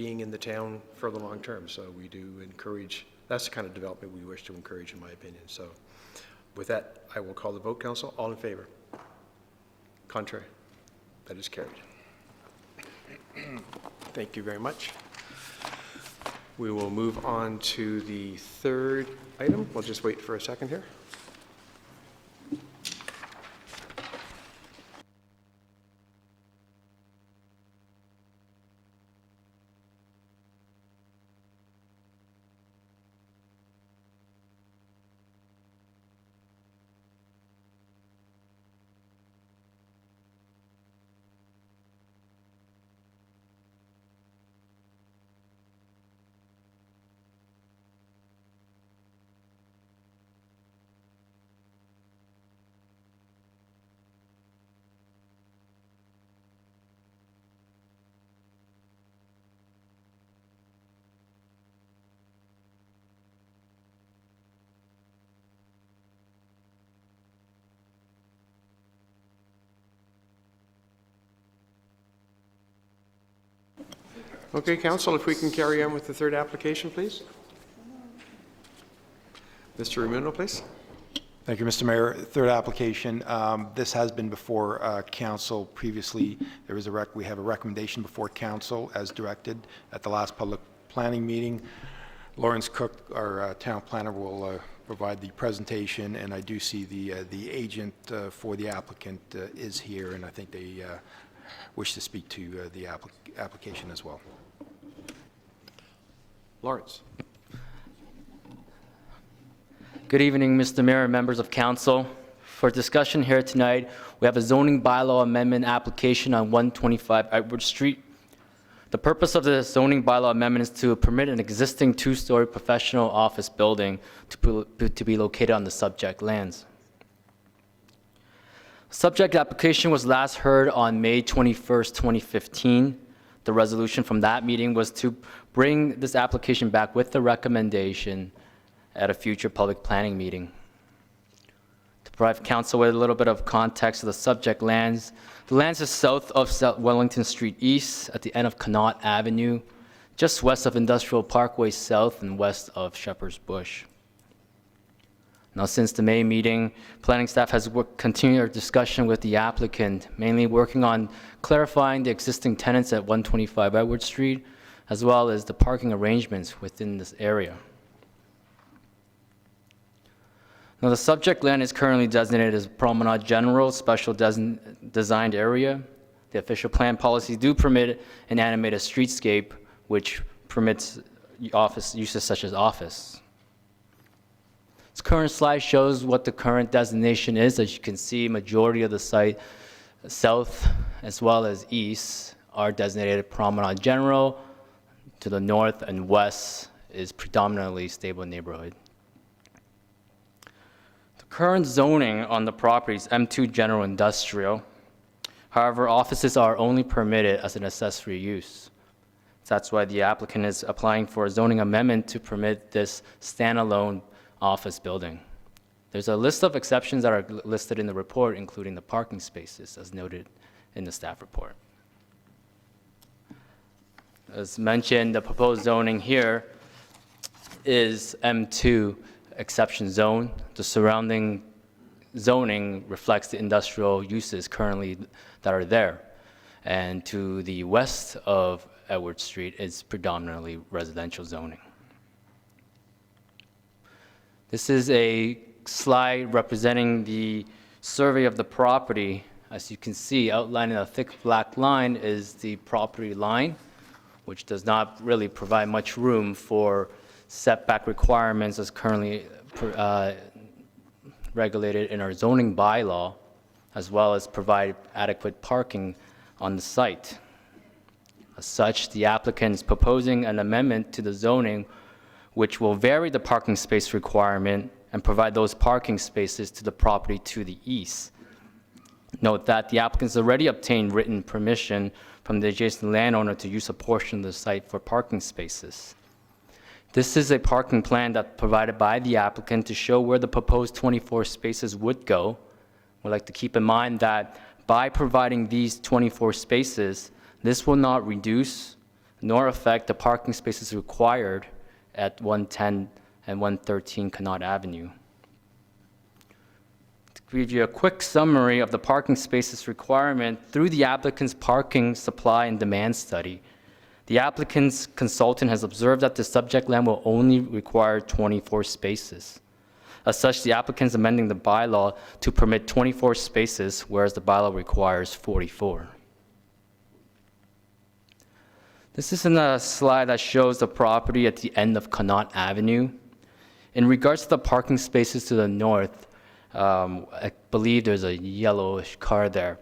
being in the town for the long term. So we do encourage, that's the kind of development we wish to encourage, in my opinion. So with that, I will call the vote, Council. All in favor? Contrary? That is carried. Thank you very much. We will move on to the third item. We'll just wait for a second here. Okay, Council, if we can carry on with the third application, please. Mr. Ramuno, please. Thank you, Mr. Mayor. Third application. This has been before Council previously. There is we have a recommendation before Council as directed at the last public planning meeting. Lawrence Cook, our town planner, will provide the presentation, and I do see the agent for the applicant is here, and I think they wish to speak to the application as well. Lawrence. Good evening, Mr. Mayor and members of council. For discussion here tonight, we have a zoning bylaw amendment application on 125 Edward Street. The purpose of the zoning bylaw amendment is to permit an existing two-story professional office building to be located on the subject lands. Subject application was last heard on May 21st, 2015. The resolution from that meeting was to bring this application back with the recommendation at a future public planning meeting. To provide council with a little bit of context of the subject lands, the lands is south of South Wellington Street East at the end of Connaught Avenue, just west of Industrial Parkway South and west of Shepherd's Bush. Now, since the May meeting, planning staff has continued our discussion with the applicant, mainly working on clarifying the existing tenants at 125 Edward Street, as well as the parking arrangements within this area. Now, the subject land is currently designated as Promenade General Special Designed Area. The official plan policies do permit an animated streetscape, which permits office uses such as office. This current slide shows what the current designation is. As you can see, majority of the site, south as well as east, are designated Promenade General. To the north and west is predominantly stable neighborhood. The current zoning on the property is M2 General Industrial. However, offices are only permitted as an accessory use. That's why the applicant is applying for a zoning amendment to permit this standalone office building. There's a list of exceptions that are listed in the report, including the parking spaces, as noted in the staff report. As mentioned, the proposed zoning here is M2 exception zone. The surrounding zoning reflects the industrial uses currently that are there. And to the west of Edward Street is predominantly residential zoning. This is a slide representing the survey of the property. As you can see, outlined in a thick black line is the property line, which does not really provide much room for setback requirements as currently regulated in our zoning bylaw, as well as provide adequate parking on the site. As such, the applicant is proposing an amendment to the zoning which will vary the parking space requirement and provide those parking spaces to the property to the east. Note that the applicants already obtained written permission from the adjacent landowner to use a portion of the site for parking spaces. This is a parking plan that's provided by the applicant to show where the proposed 24 spaces would go. We'd like to keep in mind that by providing these 24 spaces, this will not reduce nor affect the parking spaces required at 110 and 113 Connaught Avenue. To give you a quick summary of the parking spaces requirement through the applicant's parking supply and demand study, the applicant's consultant has observed that the subject land will only require 24 spaces. As such, the applicant is amending the bylaw to permit 24 spaces, whereas the bylaw requires 44. This is a slide that shows the property at the end of Connaught Avenue. In regards to the parking spaces to the north, I believe there's a yellowish car there.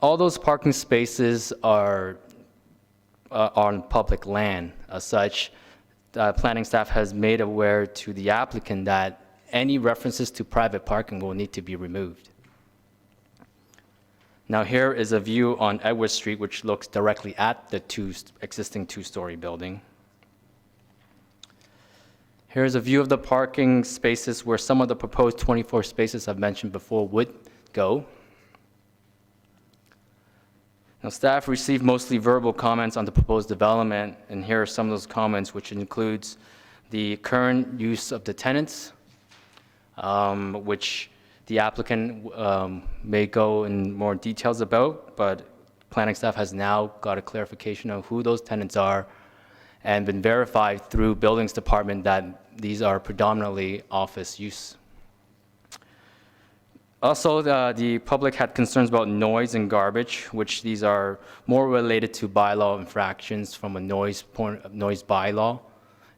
All those parking spaces are on public land. As such, planning staff has made aware to the applicant that any references to private parking will need to be removed. Now here is a view on Edward Street, which looks directly at the existing two-story building. Here's a view of the parking spaces where some of the proposed 24 spaces I've mentioned before would go. Now, staff received mostly verbal comments on the proposed development, and here are some of those comments, which includes the current use of the tenants, which the applicant may go in more details about, but planning staff has now got a clarification of who those tenants are and been verified through buildings department that these are predominantly office use. Also, the public had concerns about noise and garbage, which these are more related to bylaw infractions from a noise bylaw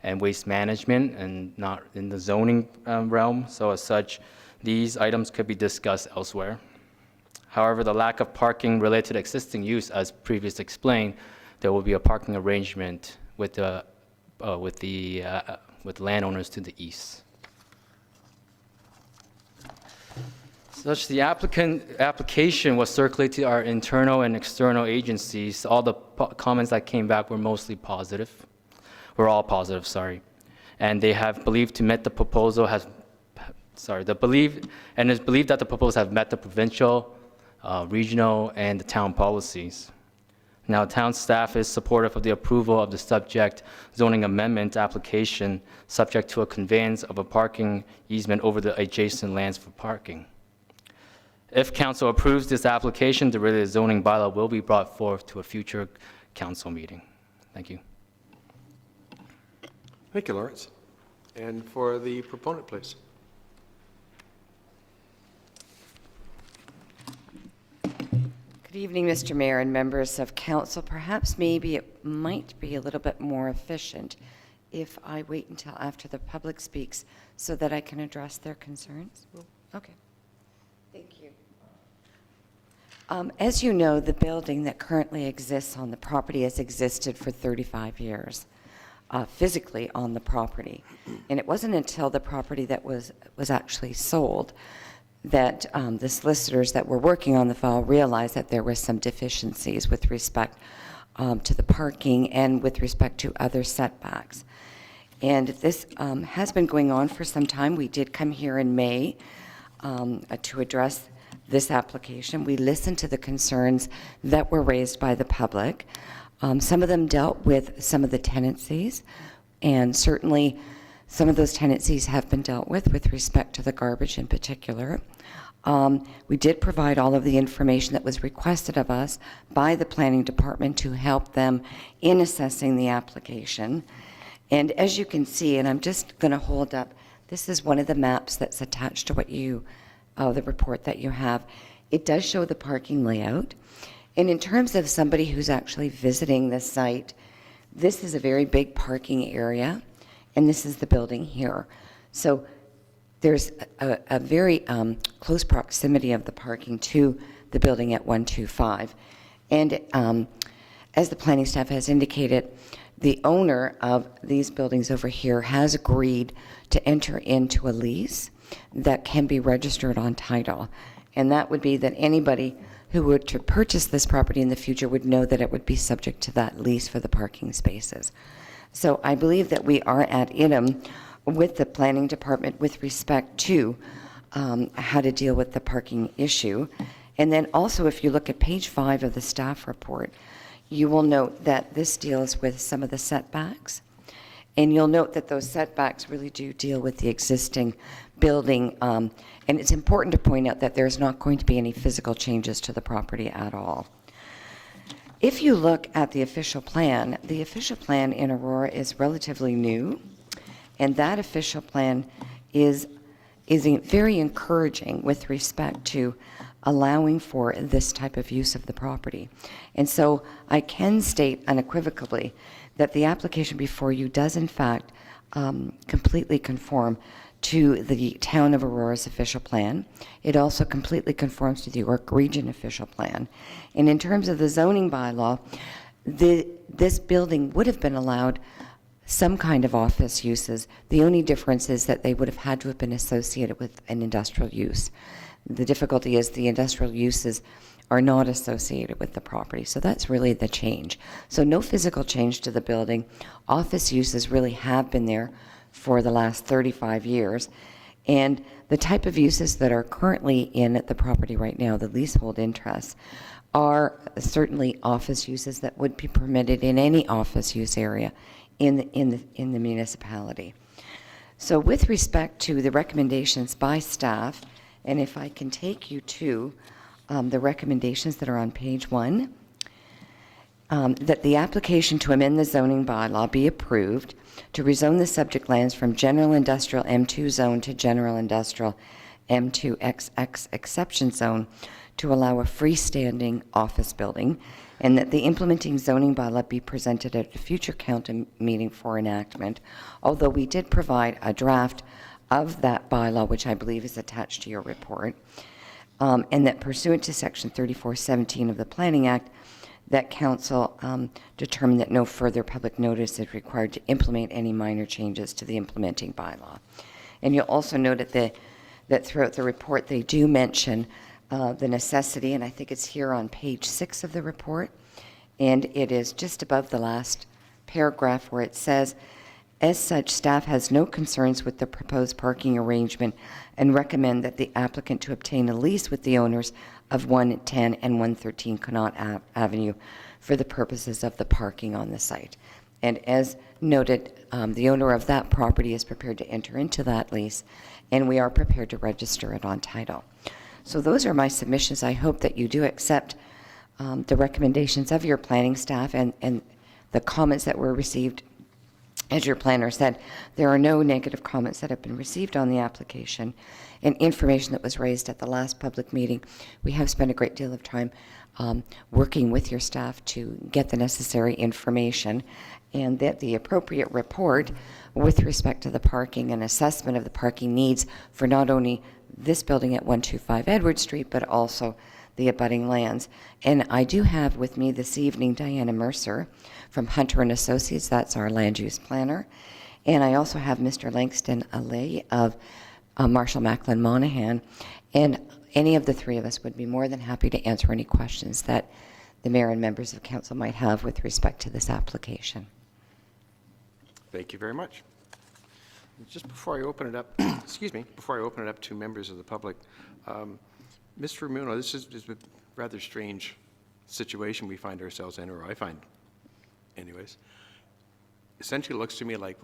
and waste management and not in the zoning realm. So as such, these items could be discussed elsewhere. However, the lack of parking related to the existing use, as previously explained, there will be a parking arrangement with landowners to the east. Such the application was circulated to our internal and external agencies. All the comments that came back were mostly positive. Were all positive, sorry. And they have believed to met the proposal has, sorry, it's believed that the proposal have met the provincial, regional, and the town policies. Now, town staff is supportive of the approval of the subject zoning amendment application subject to a conveyance of a parking easement over the adjacent lands for parking. If council approves this application, the related zoning bylaw will be brought forth to a future council meeting. Thank you. Thank you, Lawrence. And for the proponent, please. Good evening, Mr. Mayor and members of council. Perhaps maybe it might be a little bit more efficient if I wait until after the public speaks so that I can address their concerns. Okay. Thank you. As you know, the building that currently exists on the property has existed for 35 years, physically on the property. And it wasn't until the property that was actually sold that the solicitors that were working on the file realized that there were some deficiencies with respect to the parking and with respect to other setbacks. And this has been going on for some time. We did come here in May to address this application. We listened to the concerns that were raised by the public. Some of them dealt with some of the tenancies, and certainly some of those tenancies have been dealt with respect to the garbage in particular. We did provide all of the information that was requested of us by the planning department to help them in assessing the application. And as you can see, and I'm just going to hold up, this is one of the maps that's attached to what you, the report that you have. It does show the parking layout. And in terms of somebody who's actually visiting the site, this is a very big parking area, and this is the building here. So there's a very close proximity of the parking to the building at 125. And as the planning staff has indicated, the owner of these buildings over here has agreed to enter into a lease that can be registered on title. And that would be that anybody who were to purchase this property in the future would know that it would be subject to that lease for the parking spaces. So I believe that we are at item with the planning department with respect to how to deal with the parking issue. And then also, if you look at page 5 of the staff report, you will note that this deals with some of the setbacks. And you'll note that those setbacks really do deal with the existing building. And it's important to point out that there's not going to be any physical changes to the property at all. If you look at the official plan in Aurora is relatively new. And that official plan is very encouraging with respect to allowing for this type of use of the property. And so I can state unequivocally that the application before you does in fact completely conform to the Town of Aurora's official plan. It also completely conforms to the York Region official plan. And in terms of the zoning bylaw, this building would have been allowed some kind of office uses. The only difference is that they would have had to have been associated with an industrial use. The difficulty is the industrial uses are not associated with the property, so that's really the change. So no physical change to the building. Office uses really have been there for the last 35 years, and the type of uses that are currently in the property right now, the leasehold interests, are certainly office uses that would be permitted in any office use area in the municipality. So with respect to the recommendations by staff, and if I can take you to the recommendations that are on page 1, that the application to amend the zoning bylaw be approved to rezone the subject lands from general industrial M2 zone to general industrial M2XX exception zone to allow a freestanding office building, and that the implementing zoning bylaw be presented at a future council meeting for enactment, although we did provide a draft of that bylaw, which I believe is attached to your report, and that pursuant to Section 3417 of the Planning Act, that council determined that no further public notice is required to implement any minor changes to the implementing bylaw. And you'll also note that throughout the report they do mention the necessity, and I think it's here on page 6 of the report, and it is just above the last paragraph where it says, as such, staff has no concerns with the proposed parking arrangement and recommend that the applicant to obtain a lease with the owners of 110 and 113 Connaught Avenue for the purposes of the parking on the site. And as noted, the owner of that property is prepared to enter into that lease, and we are prepared to register it on title. So those are my submissions. I hope that you do accept the recommendations of your planning staff and the comments that were received. As your planner said, there are no negative comments that have been received on the application, and information that was raised at the last public meeting. We have spent a great deal of time working with your staff to get the necessary information, and that the appropriate report with respect to the parking and assessment of the parking needs for not only this building at 125 Edward Street, but also the abutting lands. And I do have with me this evening Diana Mercer from Hunter and Associates, that's our land use planner. And I also have Mr. Langston Alley of Marshall Macklin Monahan. And any of the three of us would be more than happy to answer any questions that the mayor and members of council might have with respect to this application. Thank you very much. Just before I open it up, excuse me, before I open it up to members of the public, Mr. Muno, this is a rather strange situation we find ourselves in, or I find, anyways. Essentially, it looks to me like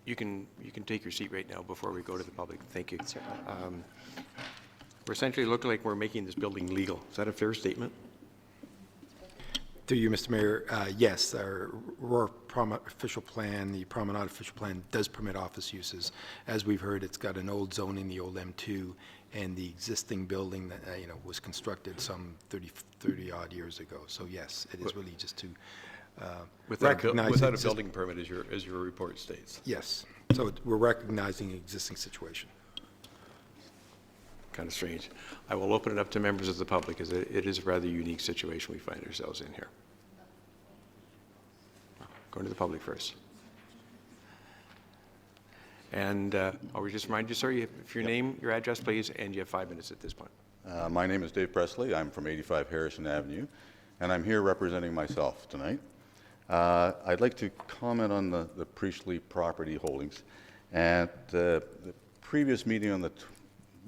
you can take your seat right now before we go to the public. Thank you. We're essentially looking like we're making this building legal. Is that a fair statement? Through you, Mr. Mayor, yes, our Aurora official plan, the Promenade official plan, does permit office uses. As we've heard, it's got an old zoning, the old M2, and the existing building that was constructed some 30 odd years ago. So yes, it is really just to recognize without a building permit, as your report states. Yes. So we're recognizing the existing situation. Kind of strange. I will open it up to members of the public, as it is a rather unique situation we find ourselves in here. Going to the public first. And I'll just remind you, sir, if your name, your address, please, and you have 5 minutes at this point. My name is Dave Presley. I'm from 85 Harrison Avenue, and I'm here representing myself tonight. I'd like to comment on the Priestley property holdings. At the previous meeting on the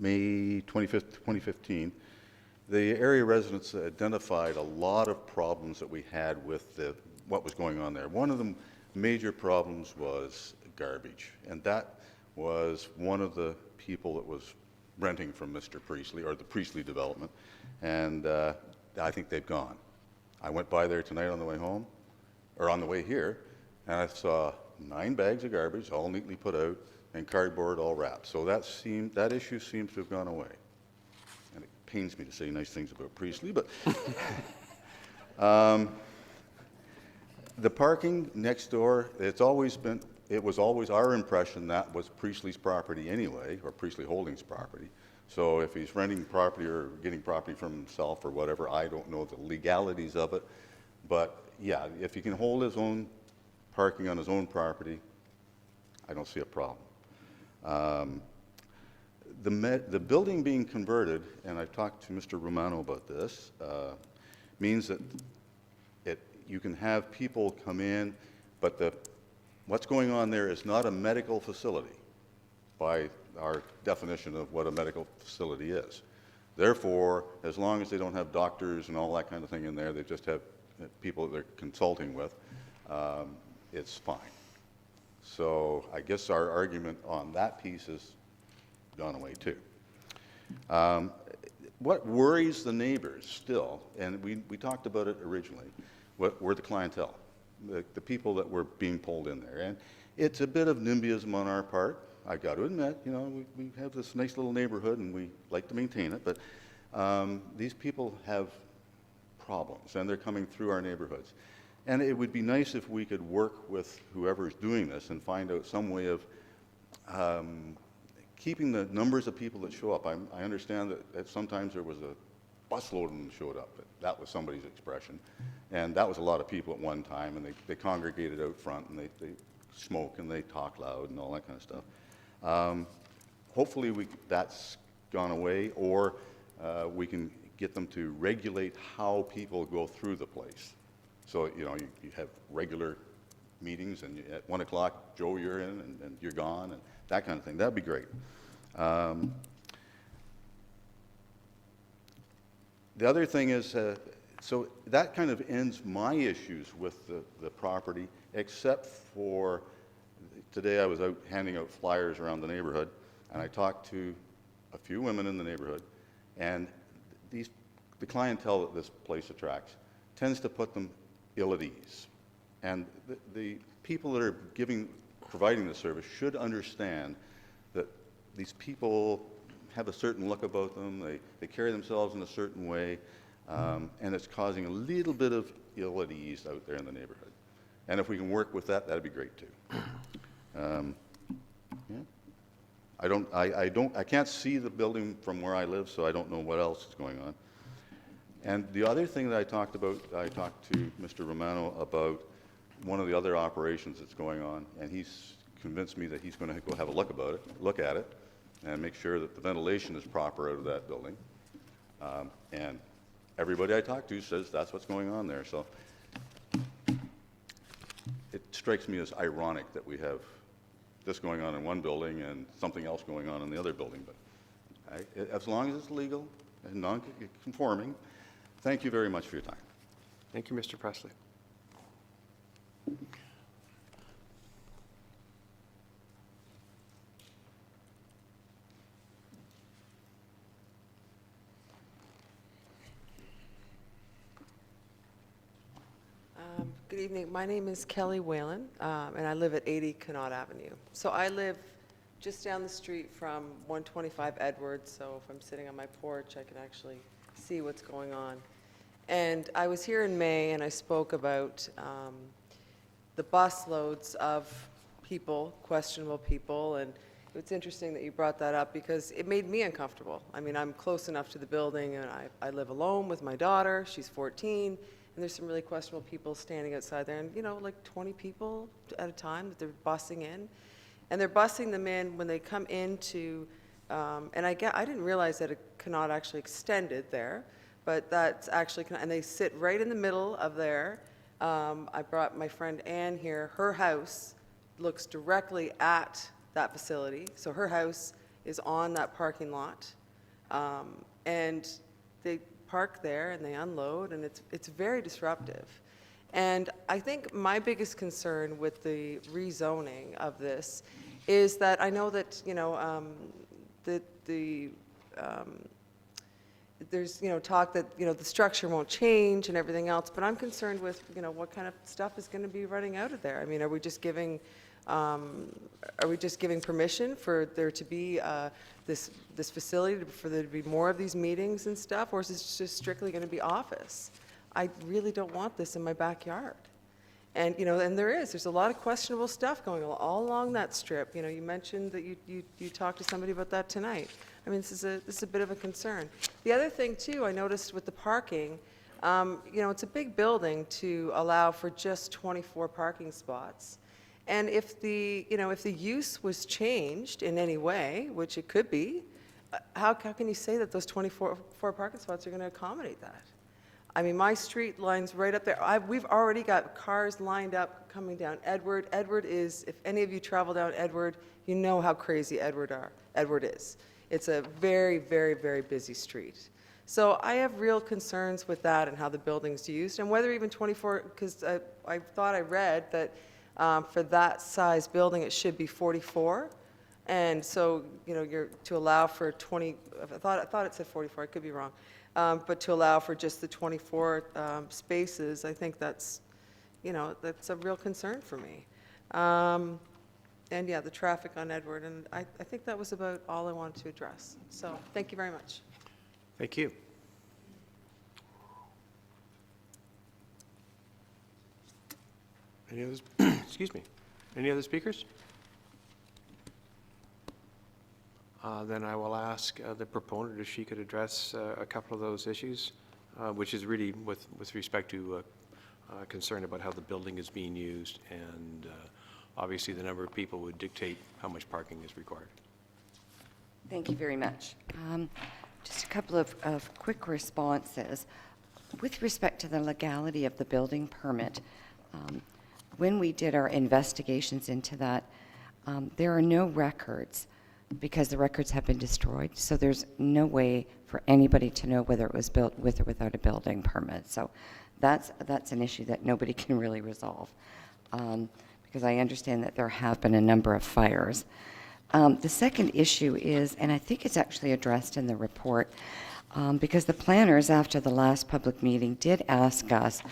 May 25th, 2015, the area residents identified a lot of problems that we had with what was going on there. One of the major problems was garbage, and that was one of the people that was renting from Mr. Priestley, or the Priestley development, and I think they've gone. I went by there tonight on the way home, or on the way here, and I saw 9 bags of garbage, all neatly put out, and cardboard all wrapped. So that issue seems to have gone away. And it pains me to say nice things about Priestley, but the parking next door, it was always our impression that was Priestley's property anyway, or Priestley Holdings property. So if he's renting property or getting property from himself or whatever, I don't know the legalities of it. But yeah, if he can hold his own parking on his own property, I don't see a problem. The building being converted, and I've talked to Mr. Romano about this, means that you can have people come in, but what's going on there is not a medical facility by our definition of what a medical facility is. Therefore, as long as they don't have doctors and all that kind of thing in there, they just have people that they're consulting with, it's fine. So I guess our argument on that piece has gone away too. What worries the neighbors still, and we talked about it originally, were the clientele, the people that were being pulled in there. And it's a bit of NIMBYism on our part. I've got to admit, you know, we have this nice little neighborhood and we like to maintain it, but these people have problems and they're coming through our neighborhoods. And it would be nice if we could work with whoever's doing this and find out some way of keeping the numbers of people that show up. I understand that sometimes there was a busload of them showed up. That was somebody's expression. And that was a lot of people at one time, and they congregated out front, and they smoke, and they talk loud, and all that kind of stuff. Hopefully that's gone away, or we can get them to regulate how people go through the place. So, you know, you have regular meetings, and at 1 o'clock, Joe, you're in, and you're gone, and that kind of thing. That'd be great. The other thing is, so that kind of ends my issues with the property, except for today I was out handing out flyers around the neighborhood, and I talked to a few women in the neighborhood, and the clientele that this place attracts tends to put them ill at ease. And the people that are providing the service should understand that these people have a certain look about them, they carry themselves in a certain way, and it's causing a little bit of ill at ease out there in the neighborhood. And if we can work with that, that'd be great too. Yeah. I can't see the building from where I live, so I don't know what else is going on. And the other thing that I talked to Mr. Romano about one of the other operations that's going on, and he's convinced me that he's going to go have a look at it, and make sure that the ventilation is proper out of that building. And everybody I talk to says that's what's going on there. So it strikes me as ironic that we have this going on in one building and something else going on in the other building. But as long as it's legal and non-conforming, thank you very much for your time. Thank you, Mr. Presley. Good evening. My name is Kelly Whalen, and I live at 80 Connaught Avenue. So I live just down the street from 125 Edwards, so if I'm sitting on my porch, I can actually see what's going on. And I was here in May, and I spoke about the bus loads of people, questionable people, and it's interesting that you brought that up because it made me uncomfortable. I mean, I'm close enough to the building, and I live alone with my daughter. She's 14. And there's some really questionable people standing outside there, and, you know, like 20 people at a time that they're busing in. And they're busing them in when they come into, and I didn't realize that it cannot actually extended there, but that's actually, and they sit right in the middle of there. I brought my friend Ann here. Her house looks directly at that facility. So her house is on that parking lot. And park there and they unload, and it's very disruptive. And I think my biggest concern with the rezoning of this is that I know that, there's, talk that, the structure won't change and everything else, but I'm concerned with, what kind of stuff is going to be running out of there. I mean, are we just giving permission for there to be this facility, for there to be more of these meetings and stuff, or is this just strictly going to be office? I really don't want this in my backyard. And, and there's a lot of questionable stuff going on all along that strip. You mentioned that you talked to somebody about that tonight. I mean, this is a bit of a concern. The other thing, too, I noticed with the parking, it's a big building to allow for just 24 parking spots. And if the use was changed in any way, which it could be, how can you say that those 24 parking spots are going to accommodate that? I mean, my street line's right up there. We've already got cars lined up coming down Edward. Edward is, if any of you travel down Edward, you know how crazy Edward is. It's a very, very, very busy street. So I have real concerns with that and how the building's used, and whether even 24, because I thought I read that for that size building, it should be 44. And so, you're to allow for 20, I thought it said 44, I could be wrong. But to allow for just the 24 spaces, I think that's a real concern for me. And yeah, the traffic on Edward, and I think that was about all I wanted to address. So thank you very much. Thank you. Any others? Excuse me. Any other speakers? Then I will ask the proponent if she could address a couple of those issues, which is really with respect to concern about how the building is being used, and obviously the number of people would dictate how much parking is required. Thank you very much. Just a couple of quick responses. With respect to the legality of the building permit, when we did our investigations into that, there are no records because the records have been destroyed. So there's no way for anybody to know whether it was built with or without a building permit. So that's an issue that nobody can really resolve, because I understand that there have been a number of fires. The second issue is, and I think it's actually addressed in the report, because the planners after the last public meeting did ask us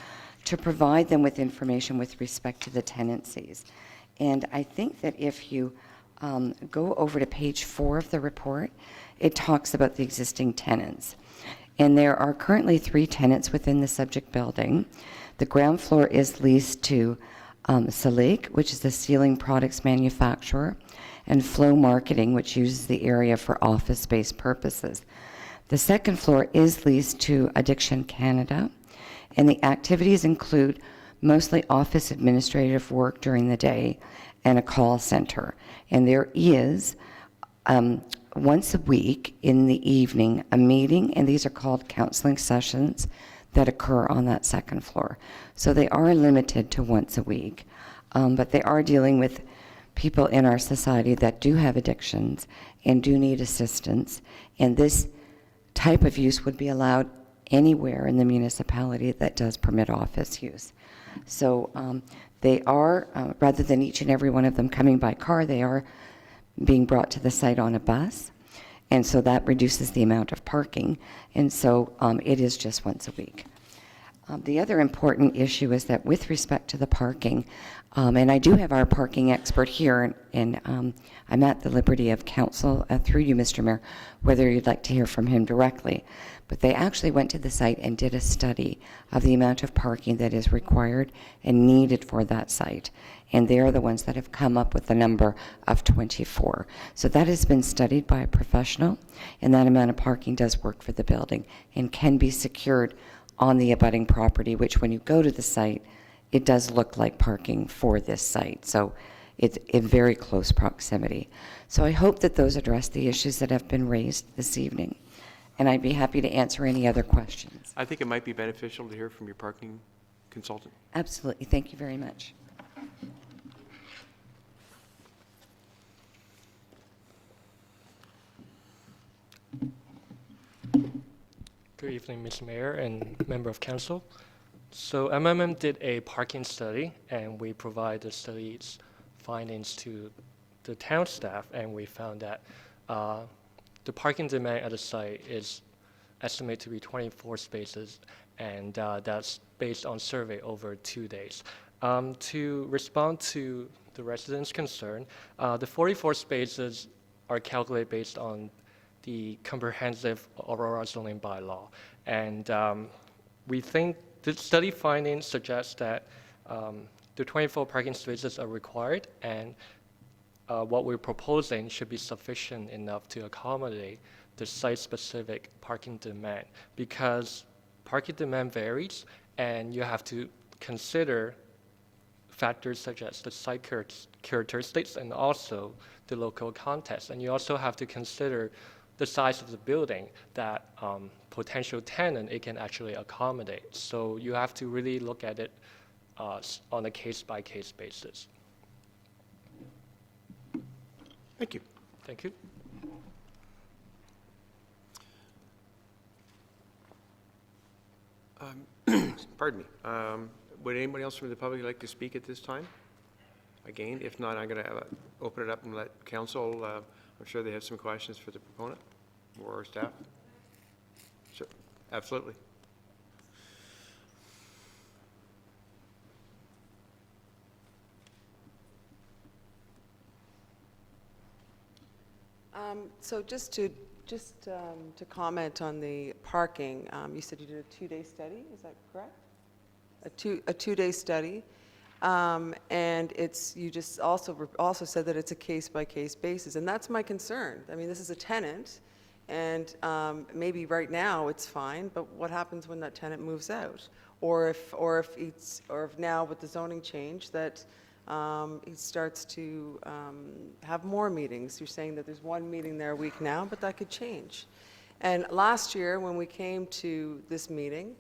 to provide them with information with respect to the tenancies. And I think that if you go over to page 4 of the report, it talks about the existing tenants. And there are currently 3 tenants within the subject building. The ground floor is leased to Salik, which is a ceiling products manufacturer, and Flow Marketing, which uses the area for office space purposes. The second floor is leased to Addiction Canada, and the activities include mostly office administrative work during the day and a call center. And there is, once a week in the evening, a meeting, and these are called counseling sessions that occur on that second floor. So they are limited to once a week, but they are dealing with people in our society that do have addictions and do need assistance, and this type of use would be allowed anywhere in the municipality that does permit office use. So they are, rather than each and every one of them coming by car, they are being brought to the site on a bus, and so that reduces the amount of parking, and so it is just once a week. The other important issue is that with respect to the parking, and I do have our parking expert here, and I'm at the liberty of counsel through you, Mr. Mayor, whether you'd like to hear from him directly. But they actually went to the site and did a study of the amount of parking that is required and needed for that site. And they're the ones that have come up with the number of 24. So that has been studied by a professional, and that amount of parking does work for the building and can be secured on the abutting property, which when you go to the site, it does look like parking for this site. So it's in very close proximity. So I hope that those address the issues that have been raised this evening. And I'd be happy to answer any other questions. I think it might be beneficial to hear from your parking consultant. Absolutely. Thank you very much. Okay, Good evening, Ms. Mayor and member of council. So MMM did a parking study, and we provide the study's findings to the town staff, and we found that the parking demand at the site is estimated to be 24 spaces, and that's based on survey over 2 days. To respond to the residents' concern, the 44 spaces are calculated based on the comprehensive Aurora zoning bylaw. And we think the study findings suggest that the 24 parking spaces are required, and what we're proposing should be sufficient enough to accommodate the site-specific parking demand, because parking demand varies, and you have to consider factors such as the site characteristics and also the local context. And you also have to consider the size of the building that potential tenant it can actually accommodate. So you have to really look at it on a case-by-case basis. Thank you. Thank you. Pardon me. Would anybody else from the public like to speak at this time? Again, if not, I'm going to open it up and let council, I'm sure they have some questions for the proponent or our staff. Sure, absolutely. So just to comment on the parking, you said you did a 2-day study, is that correct? A two-day study, and you just also said that it's a case-by-case basis, and that's my concern. I mean, this is a tenant, and maybe right now it's fine, but what happens when that tenant moves out, or if now with the zoning change that he starts to have more meetings. You're saying that there's one meeting there a week now, but that could change. And last year, when we came to this meeting,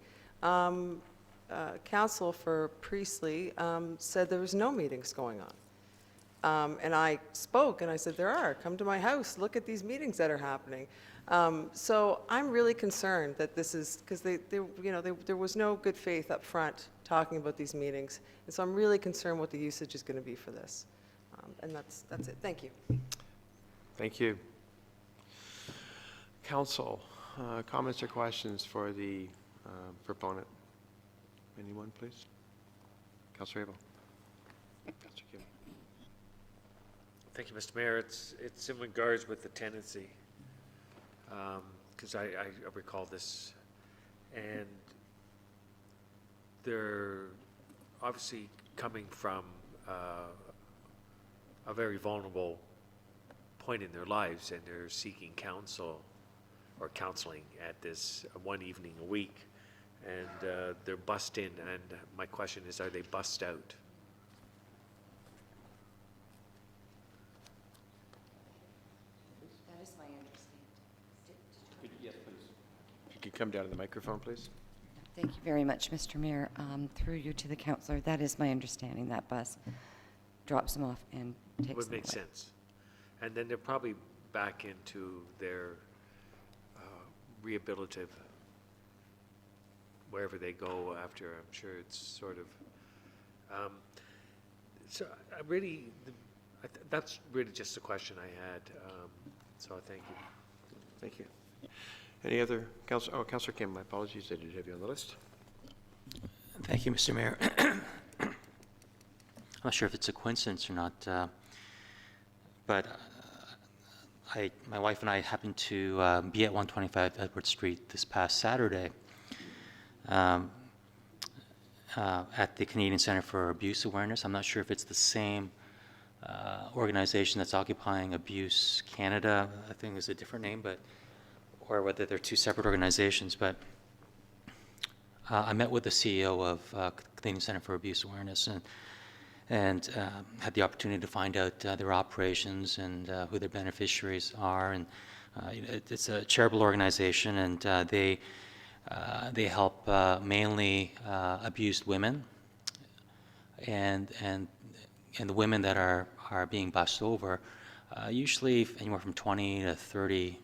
counsel for Priestley said there was no meetings going on. And I spoke and I said, there are. Come to my house. Look at these meetings that are happening. So I'm really concerned that this is, because there was no good faith up front talking about these meetings. And so I'm really concerned what the usage is going to be for this. And that's it. Thank you. Thank you. Council, comments or questions for the proponent? Anyone, please? Councilor Abel. Councilor Kim. Thank you, Mr. Mayor. It's in regards with the tenancy, because I recall this, and they're obviously coming from a very vulnerable point in their lives, and they're seeking counsel or counseling at this one evening a week, and they're bussed in, and my question is, are they bussed out? That is my understanding. Yes, please. If you could come down to the microphone, please. Thank you very much, Mr. Mayor. Through you to the councillor, that is my understanding. That bus drops them off and takes them Would make away. sense. And then they're probably back into their rehabilitative, wherever they go after. I'm sure it's sort of, so I really, that's really just the question I had. So thank you. Thank you. Any other, Councilor Kim, my apologies, I did have you on the list. Thank you, Mr. Mayor. I'm not sure if it's a coincidence or not, but my wife and I happened to be at 125 Edward Street this past Saturday at the Canadian Center for Abuse Awareness. I'm not sure if it's the same organization that's occupying Abuse Canada. I think it's a different name, or whether they're two separate organizations. But I met with the CEO of Canadian Center for Abuse Awareness and had the opportunity to find out their operations and who their beneficiaries are. And it's a charitable organization, and they help mainly abused women and the women that are being bussed over, usually anywhere from 20 to 30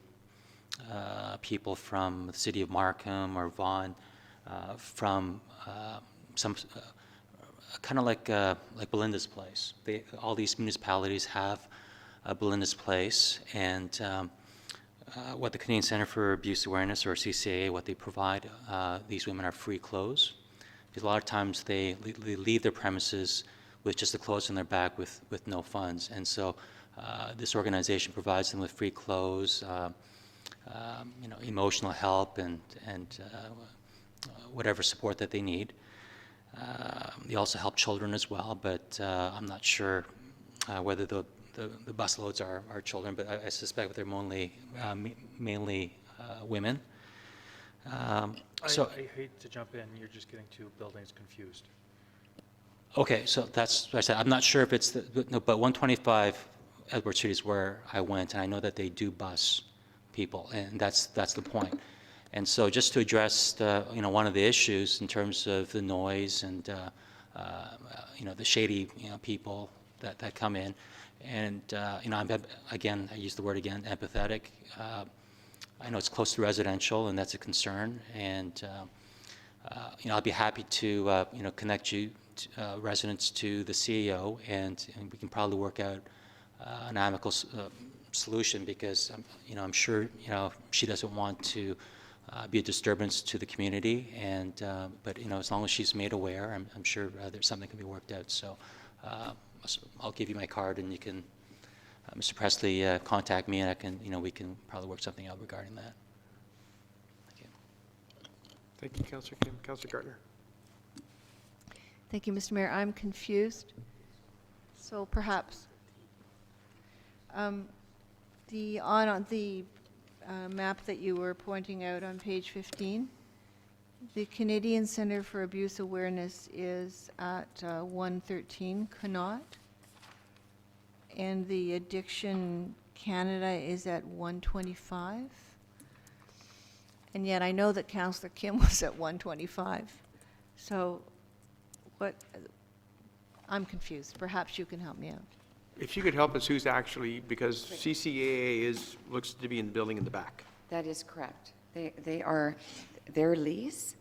people from the city of Markham or Vaughan, from some, kind of like Belinda's Place. All these municipalities have Belinda's Place, and what the Canadian Centre for Abuse Awareness, or CCAA, what they provide these women are free clothes. Because a lot of times they leave their premises with just the clothes on their back with no funds. And so this organization provides them with free clothes, emotional help, and whatever support that they need. They also help children as well, but I'm not sure whether the busloads are children, but I suspect they're mainly women. So I hate to jump in, you're just getting two buildings confused. okay, so that's what I said. I'm not sure if it's no, but 125 Edward Street is where I went, and I know that they do bus people, and that's the point. And so just to address one of the issues in terms of the noise and the shady people that come in, and I'm again, I use the word again, empathetic. I know it's close to residential, and that's a concern, and I'll be happy to connect you residents to the CEO, and we can probably work out an amicable solution, because I'm sure she doesn't want to be a disturbance to the community, and but as long as she's made aware, I'm sure there's something can be worked out. So I'll give you my card, and you can, Mr. Presley, contact me, and I can we can probably work something out regarding that. Thank you. Thank you, Councillor Kim. Councillor Gardner. Thank you, Mr. Mayor. I'm confused. So perhaps on the map that you were pointing out on page 15, the Canadian Centre for Abuse Awareness is at 113 Connaught, and the Addiction Canada is at 125. And yet I know that Councillor Kim was at 125. So I'm confused. Perhaps you can help me out. If you could help us, who's actually, because CCAA looks to be in the building in the back. That is correct. Their lease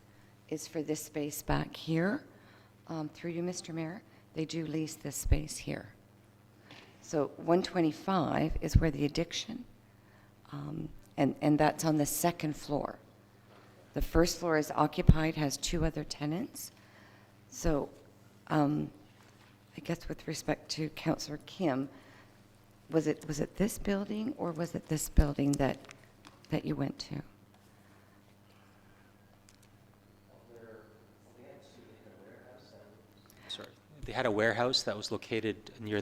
is for this space back here. Through you, Mr. Mayor, they do lease this space here. So 125 is where the addiction, and that's on the second floor. The first floor is occupied, has two other tenants. So I guess with respect to Councillor Kim, was it this building, or was it this building that you went to? Sorry, they had a warehouse that was located near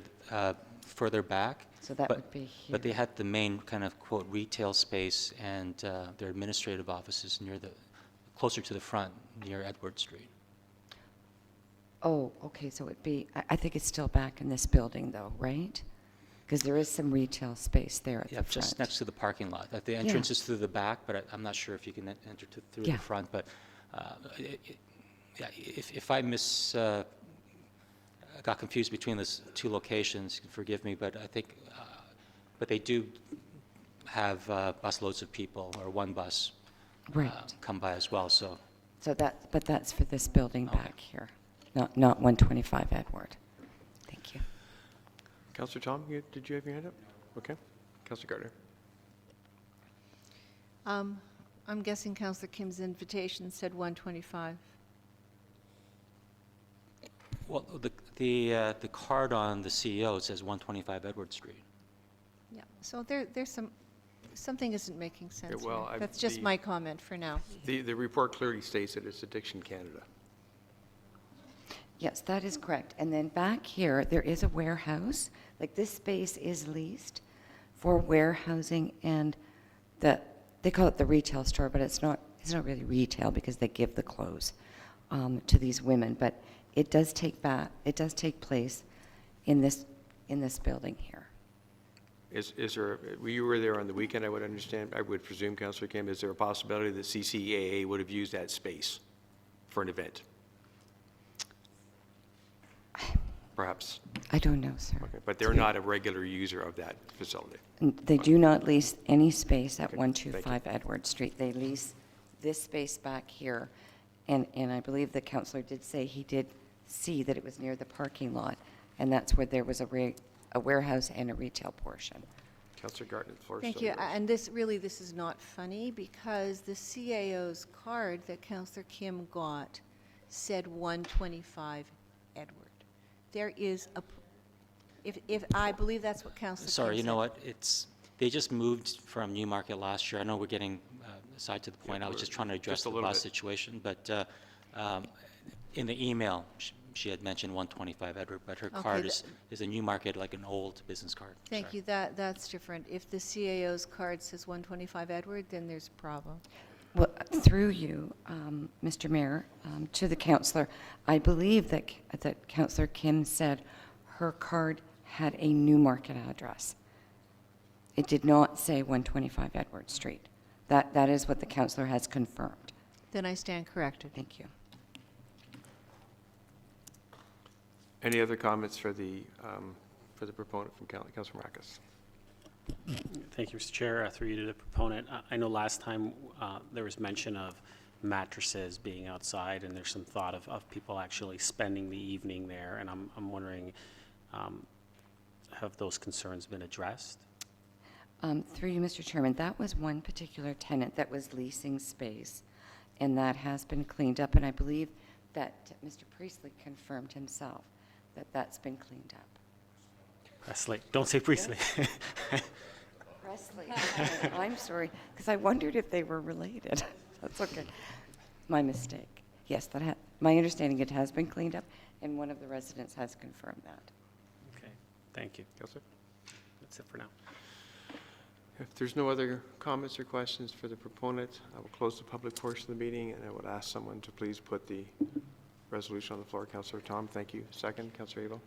further back. So that would be here. But they had the main kind of quote retail space and their administrative offices closer to the front near Edward Street. Oh, okay, so it'd be, I think it's still back in this building though, right? Because there is some retail space there at the front. Just next to the parking lot. The entrance is through the back, but I'm not sure if you can enter through the front. But if I got confused between those two locations, you can forgive me, but I think, but they do have bus loads of people, or one bus come by as well. So but that's for this building back here, not 125 Edward. Thank you. Councillor Tom, did you have your hand up? Okay. Councillor Gardner. I'm guessing Councillor Kim's invitation said 125. well, the card on the CEO says 125 Edward Street. Yeah, so there's something isn't making sense well, here. That's just my comment for now. The report clearly states that it's Addiction Canada. Yes, that is correct. And then back here, there is a warehouse. Like, this space is leased for warehousing, and they call it the retail store, but it's not really retail because they give the clothes to these women. But it does take place in this building here. Is there, you were there on the weekend, I would presume, Councillor Kim, is there a possibility that CCAA would have used that space for an event? perhaps? I don't know, sir. Okay, but they're not a regular user of that facility? They do not lease any space at Okay, 125 Edward Street. They lease this space back here, and I believe the counselor did say he did see that it was near the parking lot, and that's where there was a warehouse and a retail portion. Councillor Gartner, the floor is Thank still you. yours. And this is not funny because the CAO's card that Councillor Kim got said 125 Edward. There is a, if I believe that's what Councillor Kim said. Sorry, you know what? They just moved from Newmarket last year. I know we're getting aside to the point. I was just trying to address just a the little bus bit. situation, but in the email, she had mentioned 125 Edward, but her Okay, card is a Newmarket, like an old business card. Thank you. That's different. If the CAO's card says 125 Edward, then there's a problem. Well, through you, Mr. Mayor, to the counselor, I believe that Councillor Kim said her card had a Newmarket address. It did not say 125 Edward Street. That is what the counselor has confirmed. Then I stand corrected. Thank you. Any other comments for the proponent from Councillor Marcus? Thank you, Mr. Chair. Through you to the proponent. I know last time there was mention of mattresses being outside, and there's some thought of people actually spending the evening there, and I'm wondering, have those concerns been addressed? Through you, Mr. Chairman, that was one particular tenant that was leasing space, and that has been cleaned up, and I believe that Mr. Priestley confirmed himself that that's been cleaned up. Presley, don't say Priestley. Presley. I'm sorry, because I wondered if they were related. That's okay. My mistake. Yes, my understanding, it has been cleaned up, and one of the residents has confirmed that. Okay, thank you. Councillor? That's it for now. If there's no other comments or questions for the proponent, I will close the public portion of the meeting, and I would ask someone to please put the resolution on the floor. Councillor Tom, thank you. Second, Councillor Abel.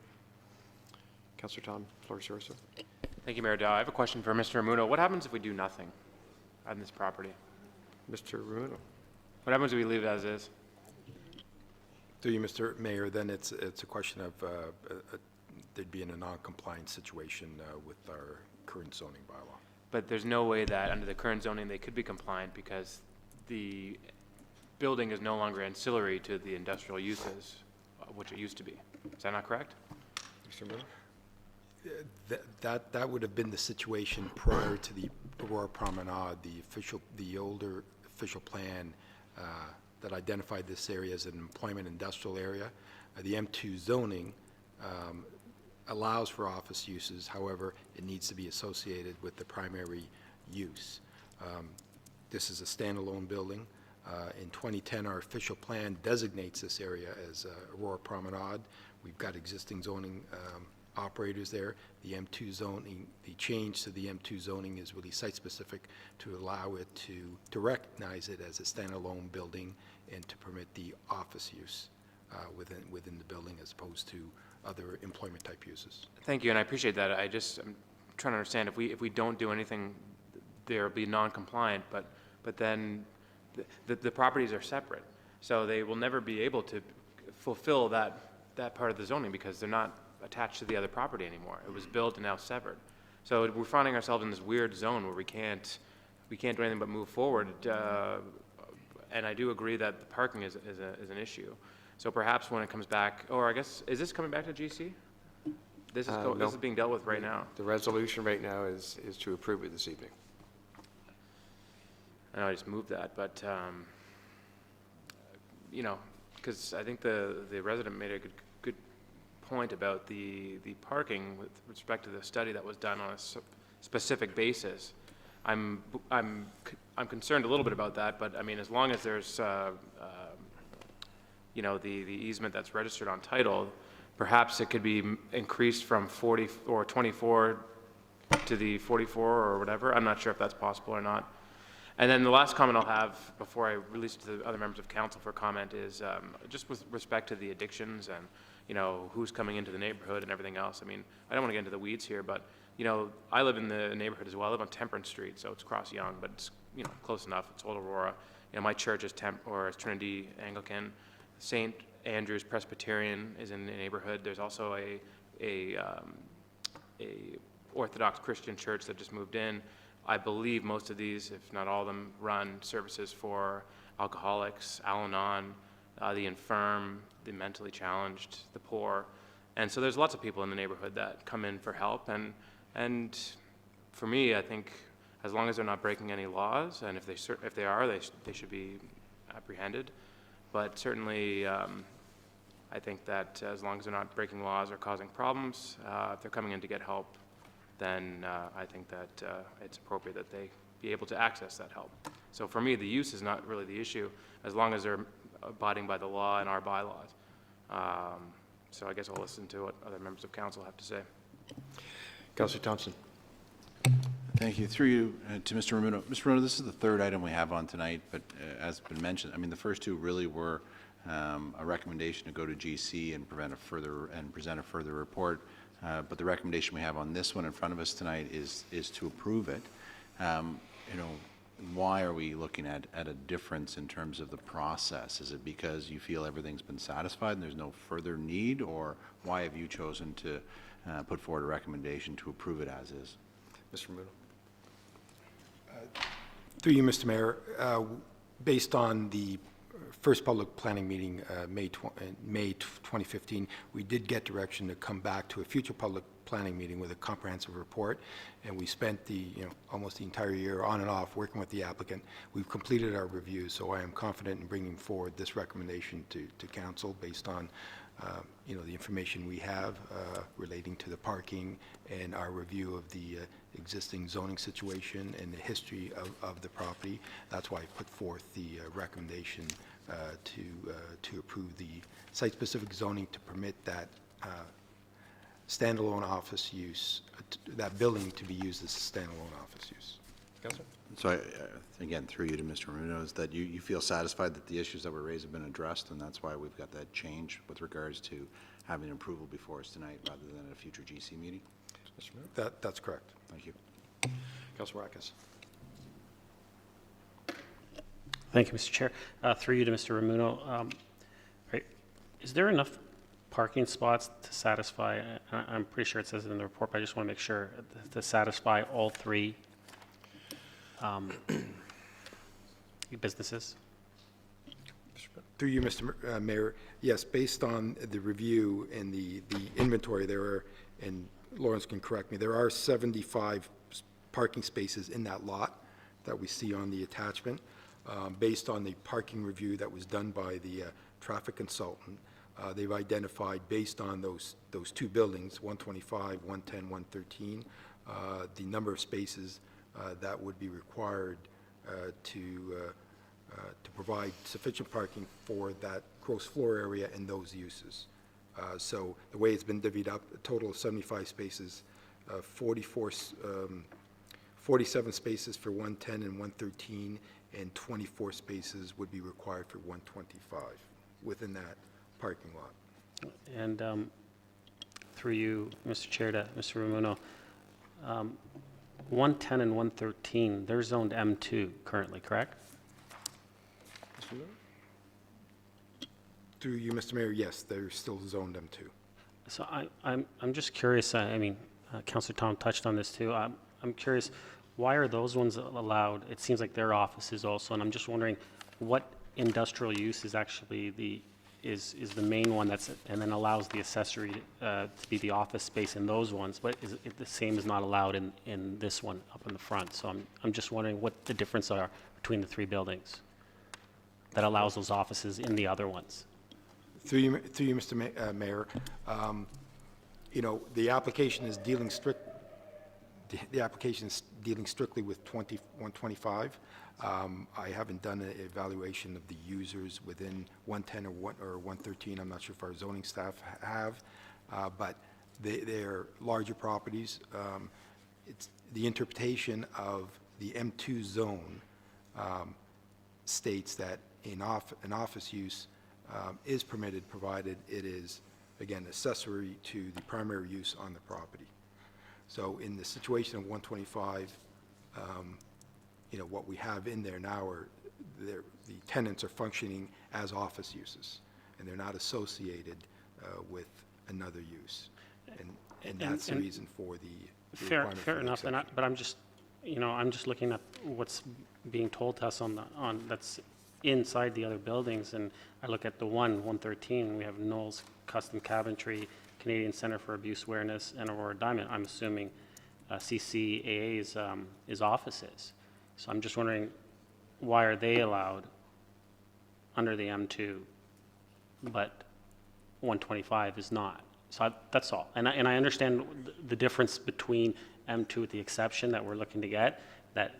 Councillor Tom, floor is yours, sir. Thank you, Mayor Dow. I have a question for Mr. Amuno. What happens if we do nothing on this property? Mr. Runo. What happens if we leave it as is? Through you, Mr. Mayor, then it's a question of they'd be in a non-compliance situation with our current zoning bylaw. But there's no way that under the current zoning they could be compliant because the building is no longer ancillary to the industrial uses, which it used to be. Is that not correct? Mr. Miller? That would have been the situation prior to the Aurora Promenade, the older official plan that identified this area as an employment industrial area. The M2 zoning allows for office uses, however, it needs to be associated with the primary use. This is a standalone building. In 2010, our official plan designates this area as Aurora Promenade. We've got existing zoning operators there. The M2 zoning, the change to the M2 zoning is really site-specific to allow it to recognize it as a standalone building and to permit the office use within the building as opposed to other employment-type uses. Thank you, and I appreciate that. I'm trying to understand if we don't do anything, they'll be non-compliant, but then the properties are separate, so they will never be able to fulfill that part of the zoning because they're not attached to the other property anymore. It was built and now severed. So we're finding ourselves in this weird zone where we can't do anything but move forward. And I do agree that the parking is an issue. So perhaps when it comes back, or I guess, is this coming back to GC? This is No. this is being dealt with right now. The resolution right now is to approve it this evening. I know I just moved that, but, you know, because I think the resident made a good point about the parking with respect to the study that was done on a specific basis. I'm concerned a little bit about that, but I mean, as long as there's, you know, the easement that's registered on title, perhaps it could be increased from 40 or 24 to the 44 or whatever. I'm not sure if that's possible or not. And then the last comment I'll have before I release it to the other members of council for comment is just with respect to the addictions and, you know, who's coming into the neighborhood and everything else. I mean, I don't want to get into the weeds here, but, you know, I live in the neighborhood as well. I live on Temperance Street, so it's Cross Young, but it's, you know, close enough. It's Old Aurora. You know, my church is Trinity Anglican. St. Andrews Presbyterian is in the neighborhood. There's also a Orthodox Christian church that just moved in. I believe most of these, if not all of them, run services for alcoholics, Al-Anon, the infirm, the mentally challenged, the poor. And so there's lots of people in the neighborhood that come in for help. And for me, I think as long as they're not breaking any laws, and if they are, they should be apprehended. But certainly, I think that as long as they're not breaking laws or causing problems, if they're coming in to get help, then I think that it's appropriate that they be able to access that help. So for me, the use is not really the issue, as long as they're abiding by the law and our bylaws. So I guess I'll listen to what other members of council have to say. Councillor Thompson. Thank you. Through you to Mr. Ramuno. Mr. Ramuno, this is the third item we have on tonight, but as been mentioned, I mean, the first two really were a recommendation to go to GC and present a further report. But the recommendation we have on this one in front of us tonight is to approve it. You know, why are we looking at a difference in terms of the process? Is it because you feel everything's been satisfied and there's no further need, or why have you chosen to put forward a recommendation to approve it as is? Mr. Ramuno. Through you, Mr. Mayor, based on the first public planning meeting, May 2015, we did get direction to come back to a future public planning meeting with a comprehensive report, and we spent almost the entire year on and off working with the applicant. We've completed our review, so I am confident in bringing forward this recommendation to council based on the information we have relating to the parking and our review of the existing zoning situation and the history of the property. That's why I put forth the recommendation to approve the site-specific zoning to permit that standalone office use, that building to be used as a standalone office use. Councillor? So again, through you to Mr. Ramuno, is that you feel satisfied that the issues that were raised have been addressed, and that's why we've got that change with regards to having approval before us tonight rather than at a future GC meeting? Mr. Ramuno? That's correct. Thank you. Councillor Marcus. Thank you, Mr. Chair. Through you to Mr. Ramuno, is there enough parking spots to satisfy, I'm pretty sure it says it in the report, but I just want to make sure, to satisfy all three businesses? Through you, Mr. Mayor, yes, based on the review and the inventory, there are, and Lawrence can correct me, there are 75 parking spaces in that lot that we see on the attachment. Based on the parking review that was done by the traffic consultant, they've identified, based on those two buildings, 125, 110, 113, the number of spaces that would be required to provide sufficient parking for that gross floor area and those uses. So the way it's been divvied up, a total of 75 spaces, 47 spaces for 110 and 113, and 24 spaces would be required for 125 within that parking lot. And through you, Mr. Chair, to Mr. Ramuno, 110 and 113, they're zoned M2 currently, correct? Mr. Ramuno? Through you, Mr. Mayor, yes, they're still zoned M2. So I'm just curious, I mean, Councillor Tom touched on this too. I'm curious, why are those ones allowed? It seems like their offices also, and I'm just wondering what industrial use is actually the main one that's, and then allows the accessory to be the office space in those ones, but is it the same is not allowed in this one up in the front. So I'm just wondering what the difference are between the three buildings that allows those offices in the other ones. Through you, Mr. Mayor, the application is dealing strictly with 125. I haven't done an evaluation of the users within 110 or 113. I'm not sure if our zoning staff have, but they're larger properties. It's the interpretation of the M2 zone states that an office use is permitted, provided it is, again, accessory to the primary use on the property. So in the situation of 125, what we have in there now are the tenants are functioning as office uses. and they're not associated with another use. And that's the reason for the requirement for Fair the enough, exception. but I'm just, I'm just looking at what's being told to us that's inside the other buildings, and I look at the 113, we have Knowles Custom Cabinetry, Canadian Center for Abuse Awareness, and Aurora Diamond. I'm assuming CCAA's is offices. So I'm just wondering, why are they allowed under the M2, but 125 is not? So that's all. And I understand the difference between M2 with the exception that we're looking to get, that,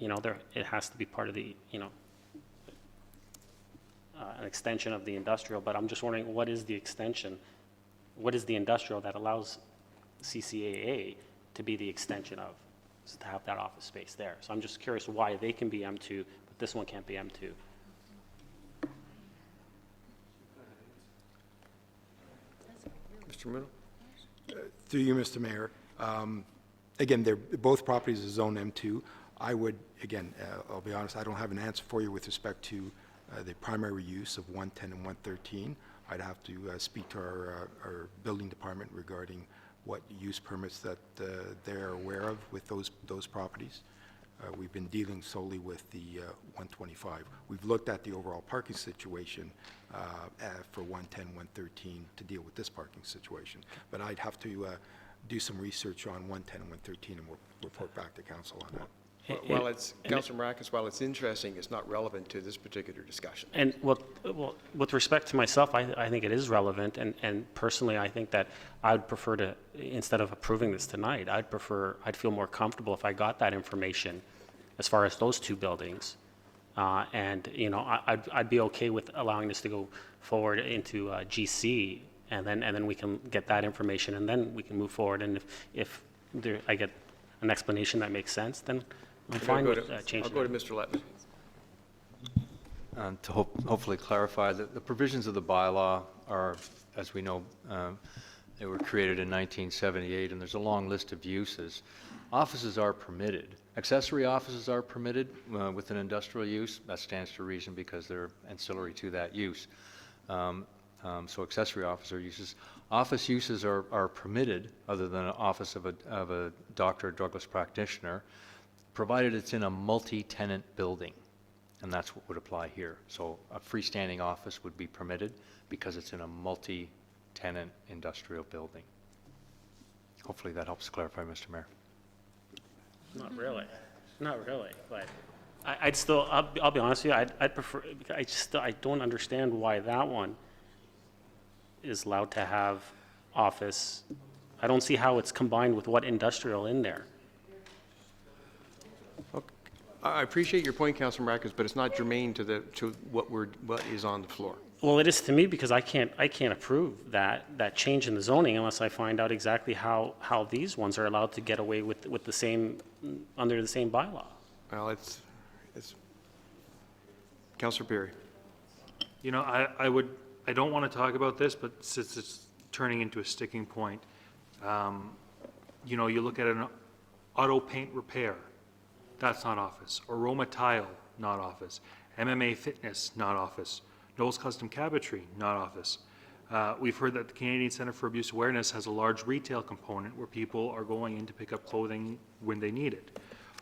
it has to be part of the, an extension of the industrial, but I'm just wondering, what is the extension? What is the industrial that allows CCAA to be the extension of, to have that office space there? So I'm just curious why they can be M2, but this one can't be M2. Mr. Muno? Through you, Mr. Mayor. Again, both properties are Zone M2. I would, again, I'll be honest, I don't have an answer for you with respect to the primary use of 110 and 113. I'd have to speak to our building department regarding what use permits that they're aware of with those properties. We've been dealing solely with the 125. We've looked at the overall parking situation for 110, 113 to deal with this parking situation. But I'd have to do some research on 110 and 113 and we'll report back to council on that. While it's, Councilor Maracus, while it's interesting, it's not relevant to this particular discussion. And with respect to myself, I think it is relevant, and personally, I think that I'd prefer to, instead of approving this tonight, I'd feel more comfortable if I got that information as far as those two buildings. And, I'd be okay with allowing this to go forward into GC, and then we can get that information, and then we can move forward. And if I get an explanation that makes sense, then I'm fine with changing. I'll go to Mr. Letman. To hopefully clarify, the provisions of the bylaw are, as we know, they were created in 1978, and there's a long list of uses. Offices are permitted. Accessory offices are permitted with an industrial use. That stands to reason because they're ancillary to that use. So accessory officer uses. Office uses are permitted, other than an office of a doctor or drugless practitioner, provided it's in a multi-tenant building. And that's what would apply here. So a freestanding office would be permitted because it's in a multi-tenant industrial building. Hopefully that helps clarify, Mr. Mayor. Not really, but I'd still, I'll be honest with you, I'd prefer, I don't understand why that one is allowed to have office. I don't see how it's combined with what industrial in there. I appreciate your point, Councilor Maracus, but it's not germane to what is on the floor. Well, it is to me because I can't approve that change in the zoning unless I find out exactly how these ones are allowed to get away with the same, under the same bylaw. Well, it's Councilor Perry. I don't want to talk about this, but since it's turning into a sticking point, you look at an auto paint repair, that's not office. Aroma Tile, not office. MMA Fitness, not office. Knowles Custom Cabinetry, not office. We've heard that the Canadian Center for Abuse Awareness has a large retail component where people are going in to pick up clothing when they need it.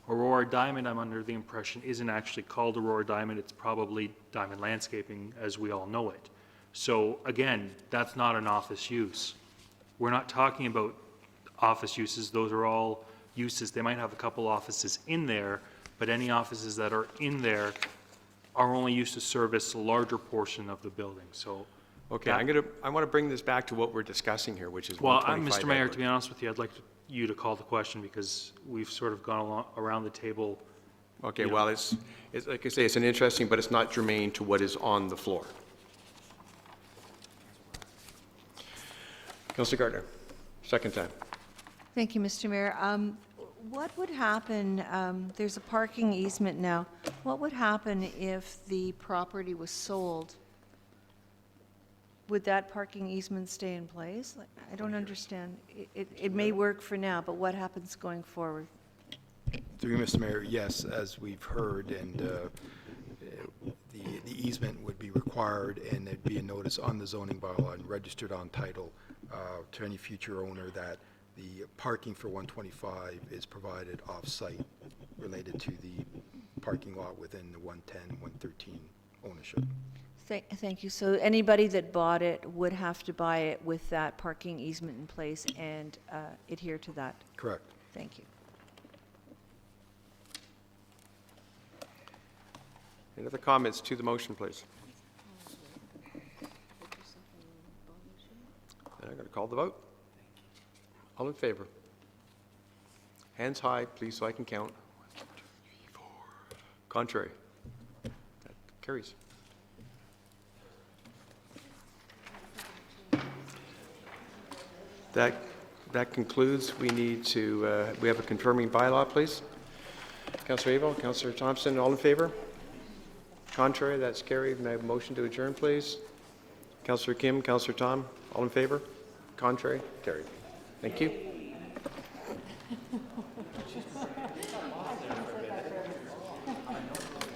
Aurora Diamond, I'm under the impression, isn't actually called Aurora Diamond. It's probably Diamond Landscaping as we all know it. So again, that's not an office use. We're not talking about office uses. Those are all uses. They might have a couple offices in there, but any offices that are in there are only used to service a larger portion of the building. So, Okay, I want to bring this back to what we're discussing here, which is well, 125 Mr. Mayor, Edward. to be honest with you, I'd like you to call the question because we've sort of gone around the table. Okay, well, it's like I say, it's an interesting, but it's not germane to what is on the floor. Councilor Gardner, second time. Thank you, Mr. Mayor. What would happen, there's a parking easement now, what would happen if the property was sold? Would that parking easement stay in place? I don't understand. It may work for now, but what happens going forward? Through you, Mr. Mayor, yes, as we've heard, and the the easement would be required, and there'd be a notice on the zoning bylaw and registered on title to any future owner that the parking for 125 is provided off-site related to the parking lot within the 110, 113 ownership. Thank you. So anybody that bought it would have to buy it with that parking easement in place and adhere to that? Correct. Thank you. Any other comments to the motion, please? Then I'm going to call the vote. All in favor? Hands high, please, so I can count. 1, 2, 3, 4. Contrary? That carries. That concludes. We need to, we have a confirming bylaw, please. Councillor Abel, Councillor Thompson, all in favor? Contrary, that's carried. May I have a motion to adjourn, please? Councillor Kim, Councillor Tom, all in favor? Contrary? Carried. Thank you.